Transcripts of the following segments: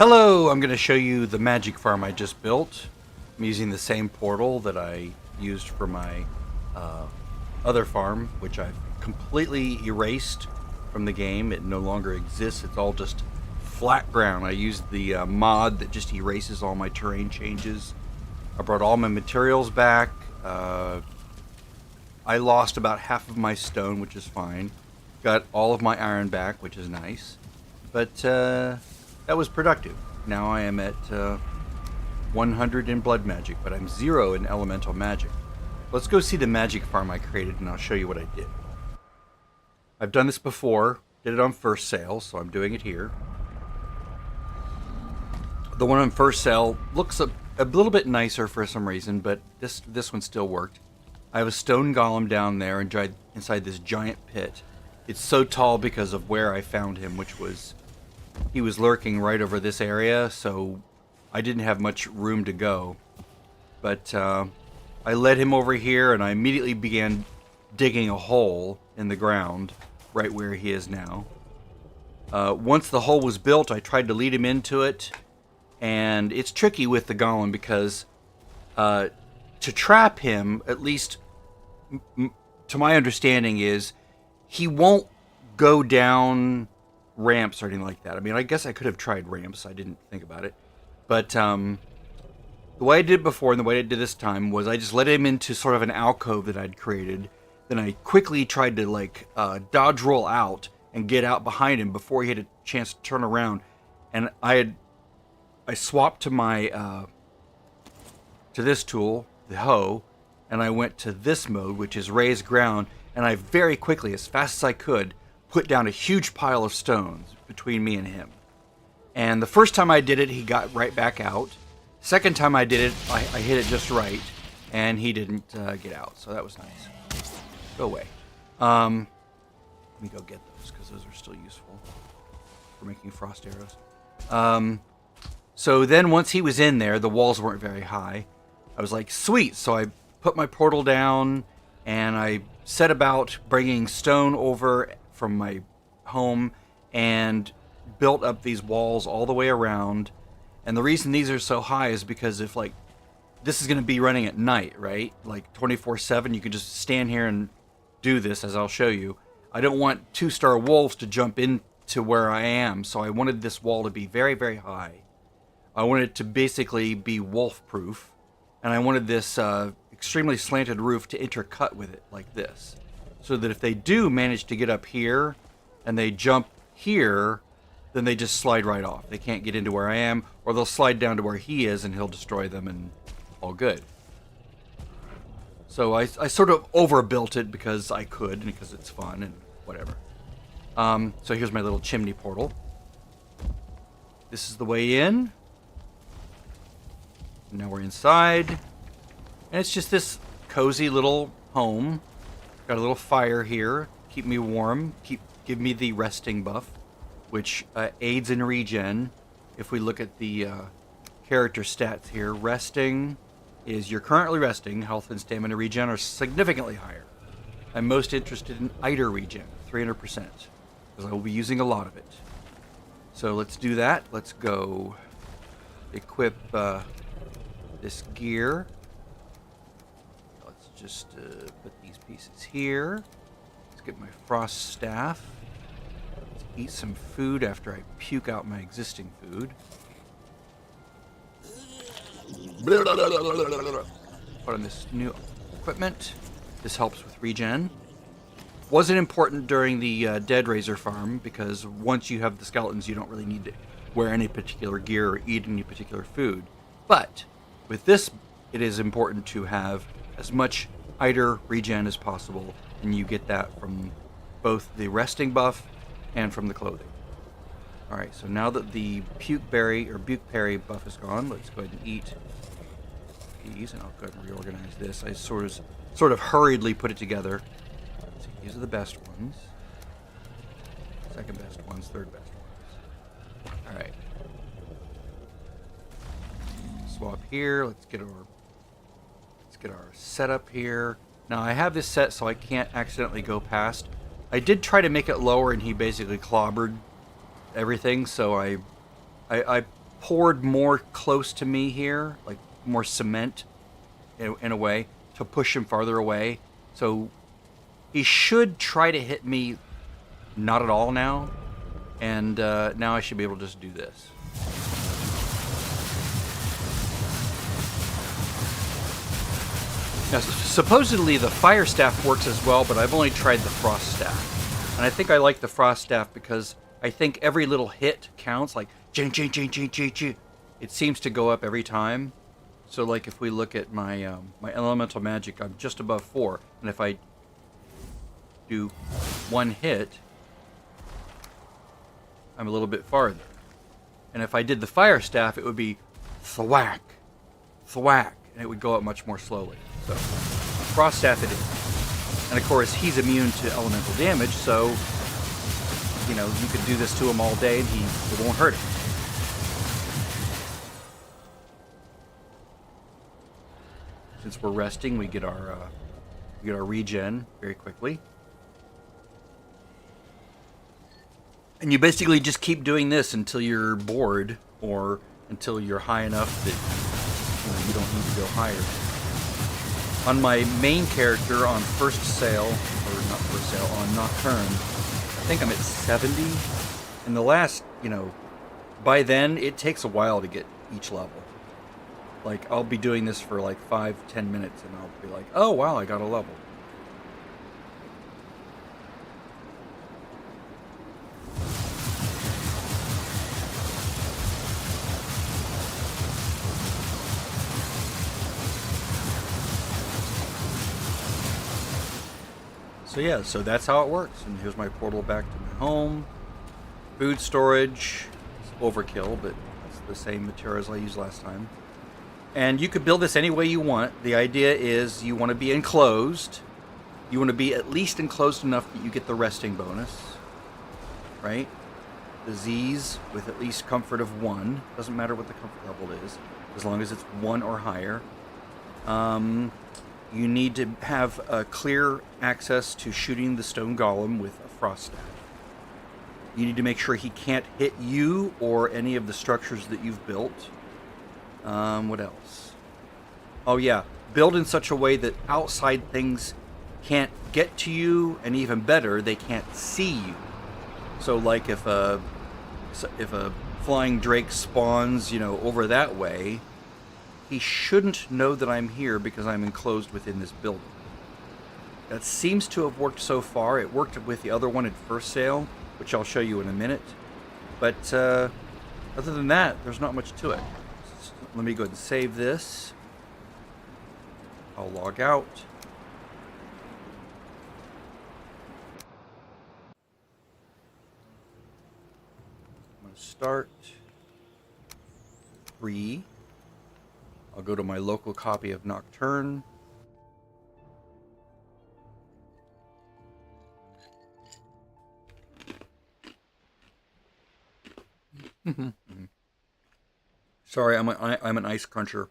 Hello, I'm going to show you the magic farm I just built. I'm using the same portal that I used for my uh, other farm, which I've completely erased from the game. It no longer exists. It's all just flat ground. I used the mod that just erases all my terrain changes. I brought all my materials back. I lost about half of my stone, which is fine. Got all of my iron back, which is nice. But that was productive. Now I am at 100 in blood magic, but I'm 0 in elemental magic. Let's go see the magic farm I created, and I'll show you what I did. I've done this before. Did it on first sale, so I'm doing it here. The one on first sale looks a little bit nicer for some reason, but this one still worked. I have a stone golem down there inside this giant pit. It's so tall because of where I found him, which was... he was lurking right over this area, so I didn't have much room to go. But I led him over here, and I immediately began digging a hole in the ground right where he is now. Once the hole was built, I tried to lead him into it, and it's tricky with the golem because to trap him, at least to my understanding, is he won't go down ramps or anything like that. I mean, I guess I could have tried ramps. I didn't think about it. But the way I did it before and the way I did this time was I just let him into sort of an alcove that I'd created. Then I quickly tried to dodge roll out and get out behind him before he had a chance to turn around. And I swapped to my to this tool, the hoe, and I went to this mode, which is raised ground, and I very quickly, as fast as I could, put down a huge pile of stones between me and him. And the first time I did it, he got right back out. Second time I did it, I hit it just right, and he didn't get out, so that was nice. Go away. Let me go get those, because those are still useful for making frost arrows. So then once he was in there, the walls weren't very high. I was like, sweet, so I put my portal down, and I set about bringing stone over from my home and built up these walls all the way around. And the reason these are so high is because if this is going to be running at night, right? Like 24/7, you can just stand here and do this, as I'll show you. I don't want 2-star wolves to jump into where I am, so I wanted this wall to be very, very high. I wanted it to basically be wolf proof, and I wanted this extremely slanted roof to intercut with it like this, so that if they do manage to get up here and they jump here, then they just slide right off. They can't get into where I am, or they'll slide down to where he is and he'll destroy them, and all good. So I sort of overbuilt it because I could, and because it's fun and whatever. So here's my little chimney portal. This is the way in. Now we're inside. And it's just this cozy little home. Got a little fire here, keep me warm, give me the resting buff, which aids in regen. If we look at the character stats here, resting is you're currently resting. Health and stamina regen are significantly higher. I'm most interested in Eider regen, 300%, because I will be using a lot of it. So let's do that. Let's go equip this gear. Just put these pieces here. Let's get my frost staff. Let's eat some food after I puke out my existing food. Put on this new equipment. This helps with regen. Wasn't important during the Dead Razor farm, because once you have the skeletons, you don't really need to wear any particular gear or eat any particular food. But with this, it is important to have as much Eider regen as possible, and you get that from both the resting buff and from the clothing. Alright, so now that the puke berry buff is gone, let's go ahead and eat these, and I'll go ahead and reorganize this. I sort of hurriedly put it together. So these are the best ones. Second best ones, third best ones. Alright. Swap here, let's get our setup here. Now I have this set so I can't accidentally go past. I did try to make it lower, and he basically clobbered everything, so I poured more close to me here, like more cement in a way, to push him farther away. So he should try to hit me not at all now. And now I should be able to just do this. Now, supposedly the fire staff works as well, but I've only tried the frost staff. And I think I like the frost staff because I think every little hit counts, like ching, ching, ching, ching, ching, ching. It seems to go up every time. So like if we look at my my elemental magic, I'm just above 4. And if I do one hit, I'm a little bit farther. And if I did the fire staff, it would be thwack, thwack, and it would go up much more slowly. So, frost staff it is. And of course, he's immune to elemental damage, so, you know, you could do this to him all day and it won't hurt him. Since we're resting, we get our regen very quickly. And you basically just keep doing this until you're bored or until you're high enough that you don't need to go higher. On my main character on first sale, or not first sale, on Nocturne, I think I'm at 70. And the last, by then it takes a while to get each level. Like I'll be doing this for like 5-10 minutes and I'll be like, oh wow, I got a level. So yeah, so that's how it works. And here's my portal back to my home. Food storage. It's overkill, but it's the same materials I used last time. And you could build this any way you want. The idea is you want to be enclosed. You want to be at least enclosed enough that you get the resting bonus. Right? The Z's with at least comfort of 1. Doesn't matter what the comfort level is, as long as it's 1 or higher. You need to have clear access to shooting the stone golem with a frost staff. You need to make sure he can't hit you or any of the structures that you've built. What else? Oh yeah, build in such a way that outside things can't get to you, and even better, they can't see you. So like if a flying drake spawns, over that way, he shouldn't know that I'm here because I'm enclosed within this building. That seems to have worked so far. It worked with the other one at first sale, which I'll show you in a minute. But other than that, there's not much to it. So let me go ahead and save this. I'll log out. I'm going to start 3. I'll go to my local copy of Nocturne. Sorry, I'm an ice cruncher.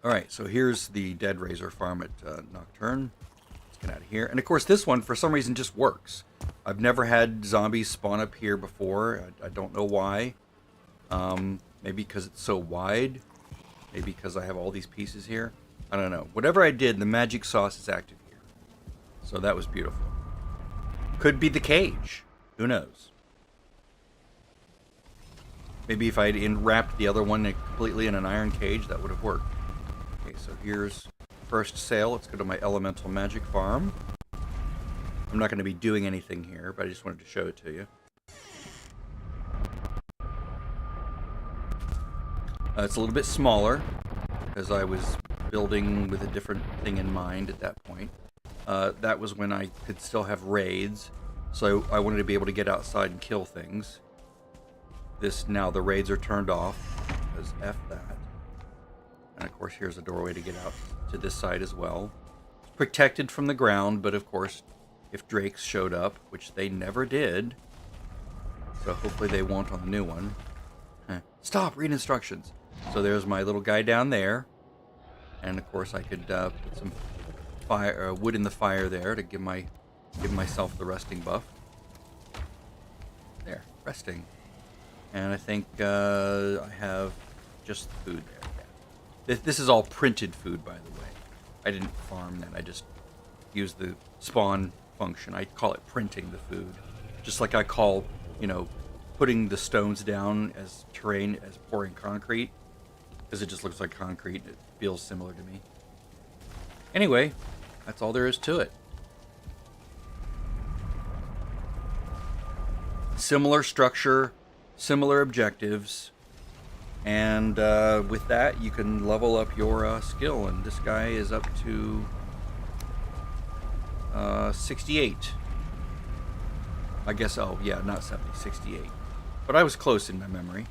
All right, so here's the Dead Razor farm at Nocturne. Let's get out of here. And of course, this one for some reason just works. I've never had zombies spawn up here before. I don't know why. Maybe because it's so wide. Maybe because I have all these pieces here. I don't know. Whatever I did, the magic sauce is active here. So that was beautiful. Could be the cage. Who knows? Maybe if I had wrapped the other one completely in an iron cage, that would have worked. Okay, so here's first sale. Let's go to my elemental magic farm. I'm not going to be doing anything here, but I just wanted to show it to you. It's a little bit smaller, because I was building with a different thing in mind at that point. That was when I could still have raids, so I wanted to be able to get outside and kill things. Now the raids are turned off, because F that. And of course here's a doorway to get out to this side as well. It's protected from the ground, but of course if drakes showed up, which they never did, so hopefully they won't on the new one. Stop, read instructions. So there's my little guy down there, and of course I could put some wood in the fire there to give myself the resting buff. There, resting. And I think I have just the food there. Yeah. This is all printed food, by the way. I didn't farm that. I just used the spawn function. I call it printing the food. Just like I call, putting the stones down as terrain as pouring concrete. Because it just looks like concrete. It feels similar to me. Anyway, that's all there is to it. Similar structure, similar objectives, and with that you can level up your skill, and this guy is up to 68. I guess, oh yeah, not 70, 68. But I was close in my memory.